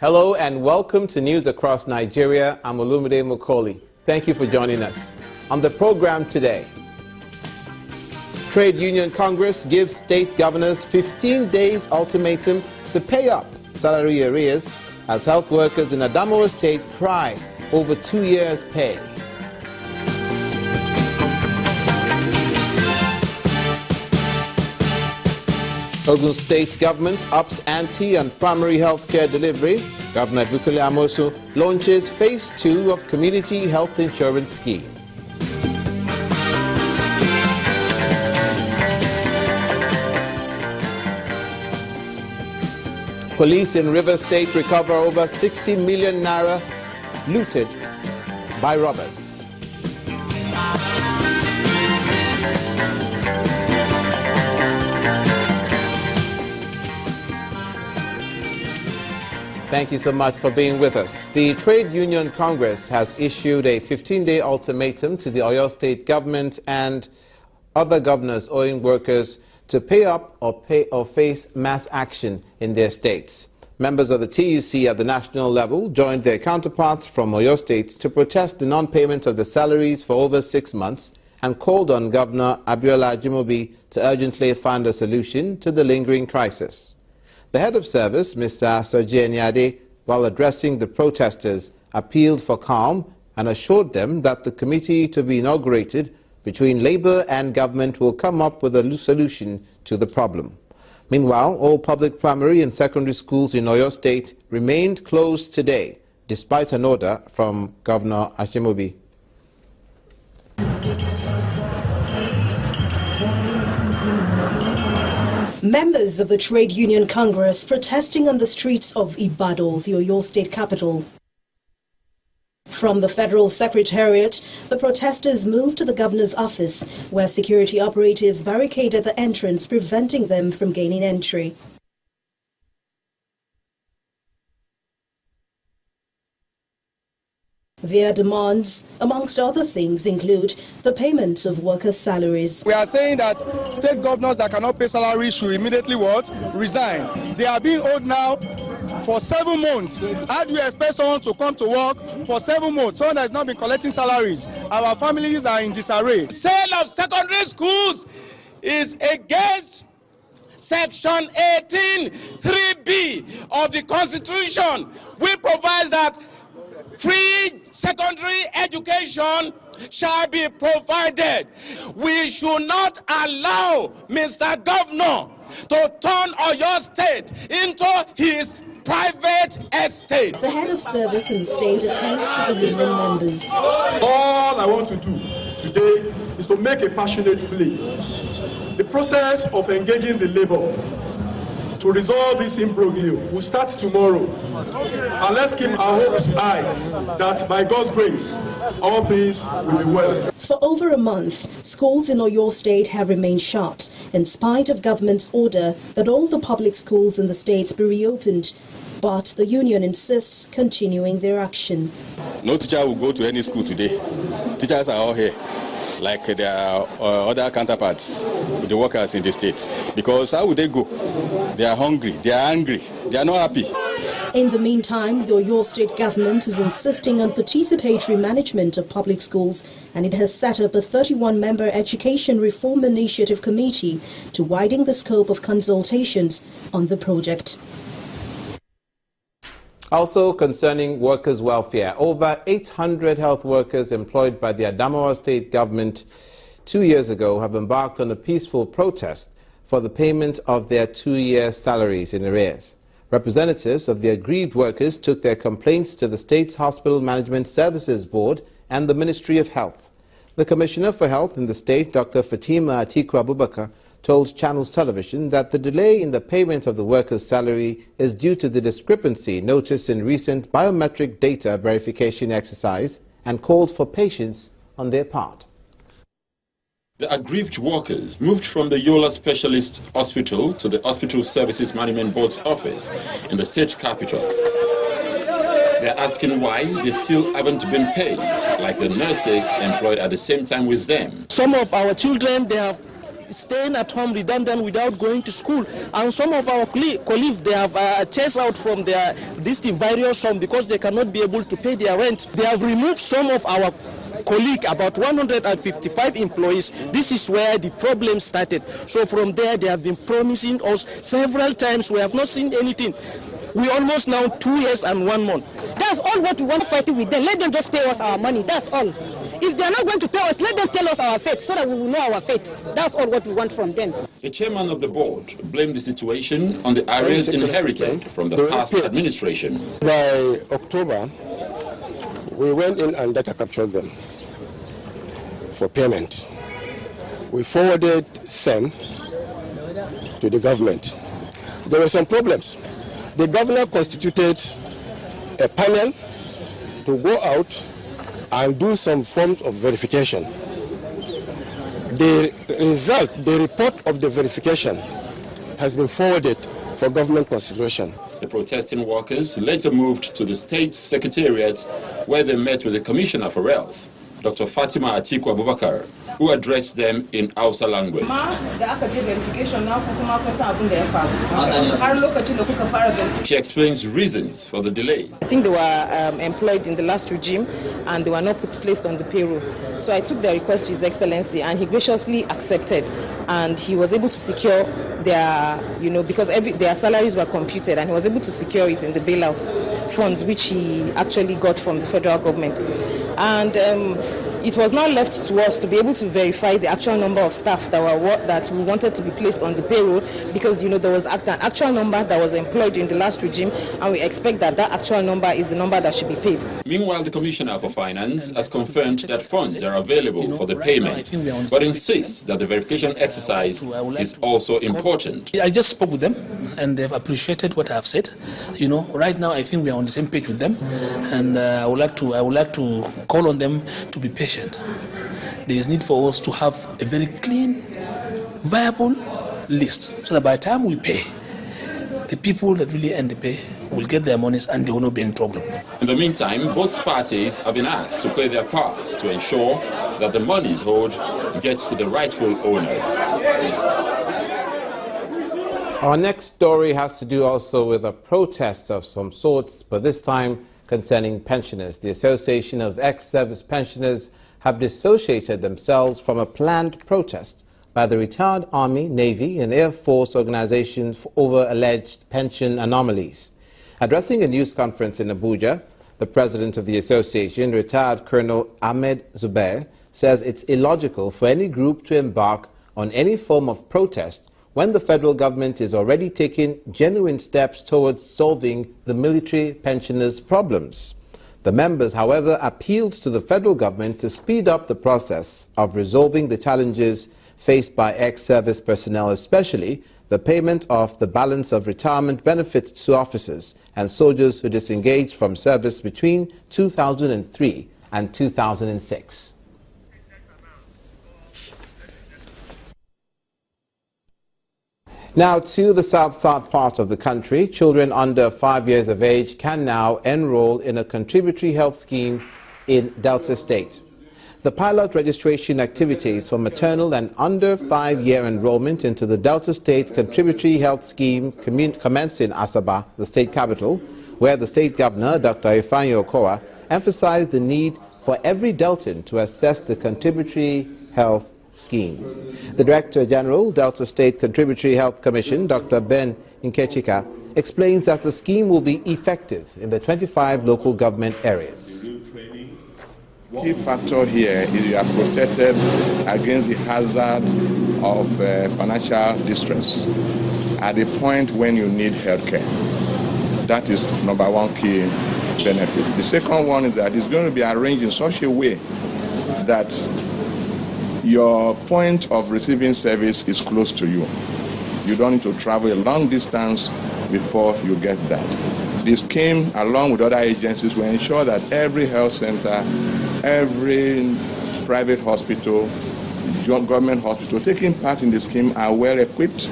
Hello and welcome to News Across Nigeria. I'm Olumide Mokoli. Thank you for joining us. On the program today, Trade Union Congress gives state governors 15 days ultimatum to pay up salary arrears as health workers in Adamawa State cry over 2 years' pay. Ogun State government ups ante on primary health care delivery. Governor Bukele Amosu launches phase 2 of community health insurance scheme. Police in Rivers State recover over 60 million naira looted by robbers. Thank you so much for being with us. The Trade Union Congress has issued a 15-day ultimatum to the Oyo State government and other governors owing workers to pay up or face mass action in their states. Members of the TUC at the national level joined their counterparts from Oyo State to protest the non-payment of the salaries for over 6 months and called on Governor Abiola Ajimobi to urgently find a solution to the lingering crisis. The head of service, Mr. Soji Enyade, while addressing the protesters, appealed for calm and assured them that the committee to be inaugurated between Labour and government will come up with a solution to the problem. Meanwhile, all public primary and secondary schools in Oyo State remained closed today, despite an order from Governor Ajimobi. Members of the Trade Union Congress protesting on the streets of Ibadan, the Oyo State capital. From the Federal Secretariat, the protesters moved to the governor's office, where security operatives barricaded the entrance, preventing them from gaining entry. Their demands, amongst other things, include the payment of workers' salaries. We are saying that state governors that cannot pay salaries should immediately resign. They are being owed now for 7 months. How do you expect someone to come to work for 7 months? Someone that has not been collecting salaries. Our families are in disarray. Sale of secondary schools is against Section 18(3)(b) of the Constitution, which provides that free secondary education shall be provided. We should not allow Mr. Governor to turn Oyo State into his private estate. The head of service in the state attends to the union members. All I want to do today is to make a passionate plea. The process of engaging the labor to resolve this imbroglio will start tomorrow. And let's keep our hopes high that by God's grace, all things will be well. For over a month, schools in Oyo State have remained shut, in spite of government's order that all the public schools in the state be reopened. But the union insists continuing their action. No teacher will go to any school today. Teachers are all here, like their other counterparts, the workers in the state. Because how would they go? They are hungry, they are angry, they are not happy. In the meantime, the Oyo State government is insisting on participatory management of public schools, and it has set up a 31-member Education Reform Initiative Committee to widen the scope of consultations on the project. Also concerning workers' welfare, over 800 health workers employed by the Adamawa State government 2 years ago have embarked on a peaceful protest for the payment of their 2-year salaries in arrears. Representatives of the aggrieved workers took their complaints to the state's Hospital Management Services Board and the Ministry of Health. The Commissioner for Health in the state, Dr. Fatima Atiku Abubakar, told Channels Television that the delay in the payment of the workers' salary is due to the discrepancy noticed in recent biometric data verification exercise and called for patience on their part. The aggrieved workers moved from the Yola Specialist Hospital to the Hospital Services Management Board's office in the state capital. They're asking why they still haven't been paid, like the nurses employed at the same time with them. Some of our children, they have staying at home redundant without going to school. And some of our colleagues, they have chased out from their distant various homes because they cannot be able to pay their rent. They have removed some of our colleagues, about 155 employees. This is where the problem started. So from there, they have been promising us several times. We have not seen anything. We almost now 2 years and 1 month. That's all what we want to fight with them. Let them just pay us our money. That's all. If they are not going to pay us, let them tell us our fate so that we will know our fate. That's all what we want from them. The chairman of the board blamed the situation on the arrears inherited from the past administration. By October, we went in and data captured them for payment. We forwarded SEM to the government. There were some problems. The governor constituted a panel to go out and do some forms of verification. The result, the report of the verification has been forwarded for government consideration. The protesting workers later moved to the state secretariat where they met with the Commissioner for Health, Dr. Fatima Atiku Abubakar, who addressed them in Hausa language. She explains reasons for the delay. I think they were employed in the last regime and they were not placed on the payroll. So I took their request to His Excellency and he graciously accepted, and he was able to secure their, because their salaries were computed, and he was able to secure it in the bailout funds which he actually got from the federal government. And it was now left to us to be able to verify the actual number of staff that we wanted to be placed on the payroll, because there was an actual number that was employed in the last regime, and we expect that actual number is the number that should be paid. Meanwhile, the Commissioner for Finance has confirmed that funds are available for the payment, but insists that the verification exercise is also important. I just spoke with them, and they've appreciated what I have said. Right now I think we are on the same page with them, and I would like to call on them to be patient. There is need for us to have a very clean, viable list, so that by the time we pay, the people that really earn the pay will get their monies and they will not be in trouble. In the meantime, both parties have been asked to play their parts to ensure that the monies owed gets to the rightful owners. Our next story has to do also with a protest of some sorts, but this time concerning pensioners. The Association of ExService Pensioners have dissociated themselves from a planned protest by the retired Army, Navy and Air Force organizations over alleged pension anomalies. Addressing a news conference in Abuja, the president of the association, retired Colonel Ahmed Zubair, says it's illogical for any group to embark on any form of protest when the federal government is already taking genuine steps towards solving the military pensioners' problems. The members, however, appealed to the federal government to speed up the process of resolving the challenges faced by ex-service personnel, especially the payment of the balance of retirement benefits to officers and soldiers who disengaged from service between 2003 and 2006. Now to the south part of the country. Children under 5 years of age can now enroll in a contributory health scheme in Delta State. The pilot registration activities for maternal and under 5-year enrollment into the Delta State Contributory Health Scheme commenced in Asaba, the state capital, where the state governor, Dr. Ifeanyi Okowa, emphasized the need for every Deltan to assess the contributory health scheme. The Director General, Delta State Contributory Health Commission, Dr. Ben Nkechika, explains that the scheme will be effective in the 25 local government areas. Key factor here is you are protected against the hazard of financial distress at the point when you need health care. That is number one key benefit. The second one is that it's going to be arranged in such a way that your point of receiving service is close to you. You don't need to travel a long distance before you get that. This scheme, along with other agencies, will ensure that every health center, every private hospital, government hospital taking part in the scheme are well equipped